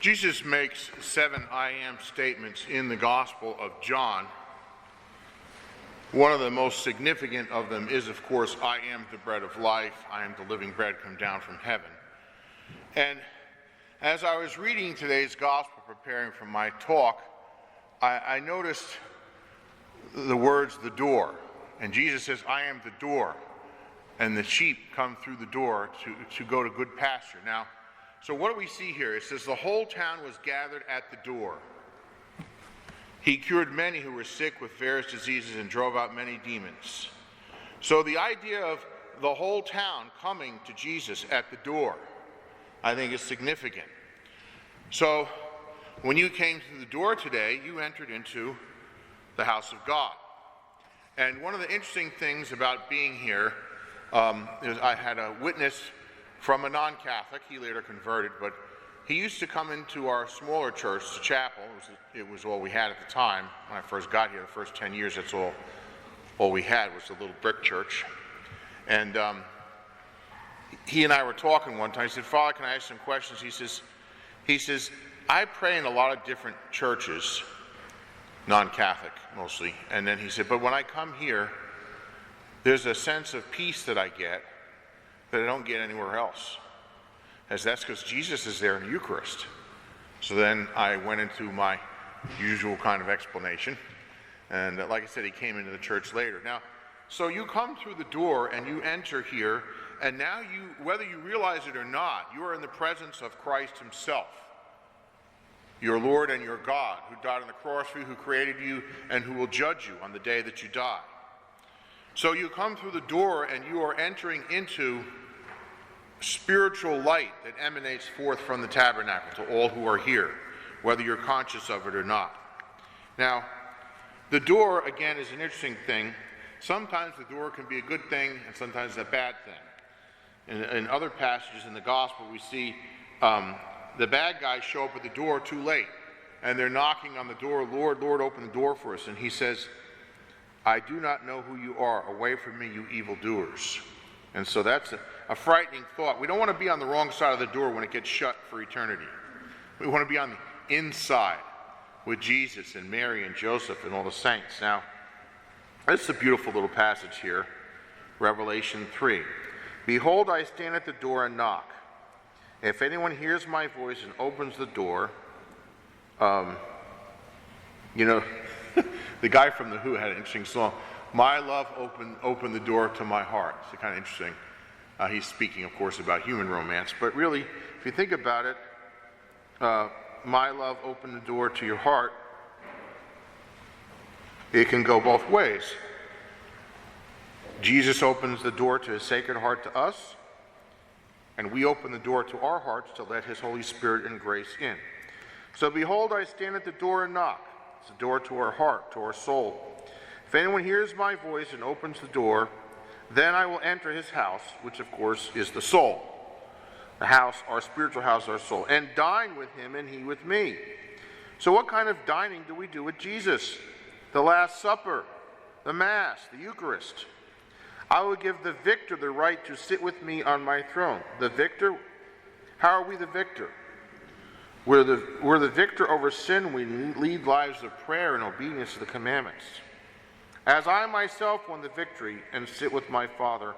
Jesus makes 7 I am statements in the Gospel of John. One of the most significant of them is, of course, I am the bread of life. I am the living bread come down from heaven. And as I was reading today's Gospel, preparing for my talk, I noticed the words, the door. And Jesus says, I am the door. And the sheep come through the door to go to good pasture. Now, so what do we see here? It says the whole town was gathered at the door. He cured many who were sick with various diseases and drove out many demons. So the idea of the whole town coming to Jesus at the door, I think is significant. So when you came through the door today, you entered into the house of God. And one of the interesting things about being here is I had a witness from a non-Catholic. He later converted, but he used to come into our smaller church, the chapel. It was all we had at the time. When I first got here, the first 10 years, that's all we had was a little brick church. And he and I were talking one time. He said, Father, can I ask some questions? He says, I pray in a lot of different churches, non-Catholic mostly. And then he said, but when I come here, there's a sense of peace that I get that I don't get anywhere else. As that's because Jesus is there in the Eucharist. So then I went into my usual kind of explanation. And like I said, he came into the church later. Now, so you come through the door and you enter here, and now you, whether you realize it or not, you are in the presence of Christ himself, your Lord and your God, who died on the cross for you, who created you, and who will judge you on the day that you die. So you come through the door and you are entering into spiritual light that emanates forth from the tabernacle to all who are here, whether you're conscious of it or not. Now, the door, again, is an interesting thing. Sometimes the door can be a good thing and sometimes a bad thing. In other passages in the gospel, we see the bad guys show up at the door too late, and they're knocking on the door, Lord, Lord, open the door for us. And he says, I do not know who you are. Away from me, you evildoers. And so that's a frightening thought. We don't want to be on the wrong side of the door when it gets shut for eternity. We want to be on the inside with Jesus and Mary and Joseph and all the saints. Now, this is a beautiful little passage here, Revelation 3. Behold, I stand at the door and knock. If anyone hears my voice and opens the door, the guy from The Who had an interesting song. My love opened the door to my heart. It's kind of interesting. He's speaking, of course, about human romance. But really, if you think about it, my love opened the door to your heart. It can go both ways. Jesus opens the door to his sacred heart to us, and we open the door to our hearts to let his Holy Spirit and grace in. So behold, I stand at the door and knock. It's the door to our heart, to our soul. If anyone hears my voice and opens the door, then I will enter his house, which of course is the soul. The house, our spiritual house, our soul, and dine with him and he with me. So what kind of dining do we do with Jesus? The Last Supper, the Mass, the Eucharist. I will give the victor the right to sit with me on my throne. The victor? How are we the victor? We're the victor over sin. We lead lives of prayer and obedience to the commandments. As I myself won the victory and sit with my Father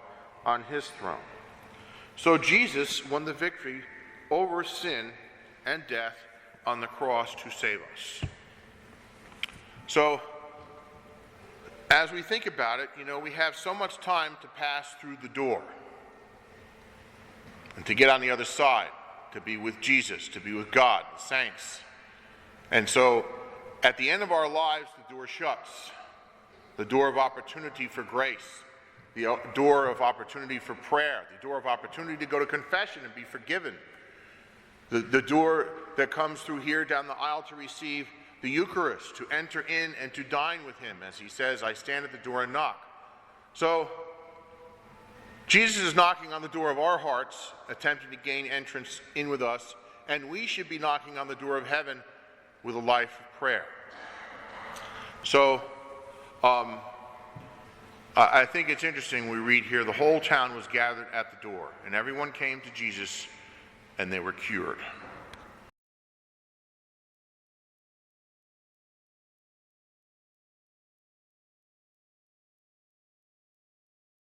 on his throne. So Jesus won the victory over sin and death on the cross to save us. So, as we think about it, we have so much time to pass through the door and to get on the other side, to be with Jesus, to be with God, the saints. And so, at the end of our lives, the door shuts. The door of opportunity for grace, the door of opportunity for prayer, the door of opportunity to go to confession and be forgiven, the door that comes through here down the aisle to receive the Eucharist, to enter in and to dine with him, as he says, I stand at the door and knock. So, Jesus is knocking on the door of our hearts, attempting to gain entrance in with us, and we should be knocking on the door of heaven with a life of prayer. So, I think it's interesting, we read here, the whole town was gathered at the door, and everyone came to Jesus, and they were cured.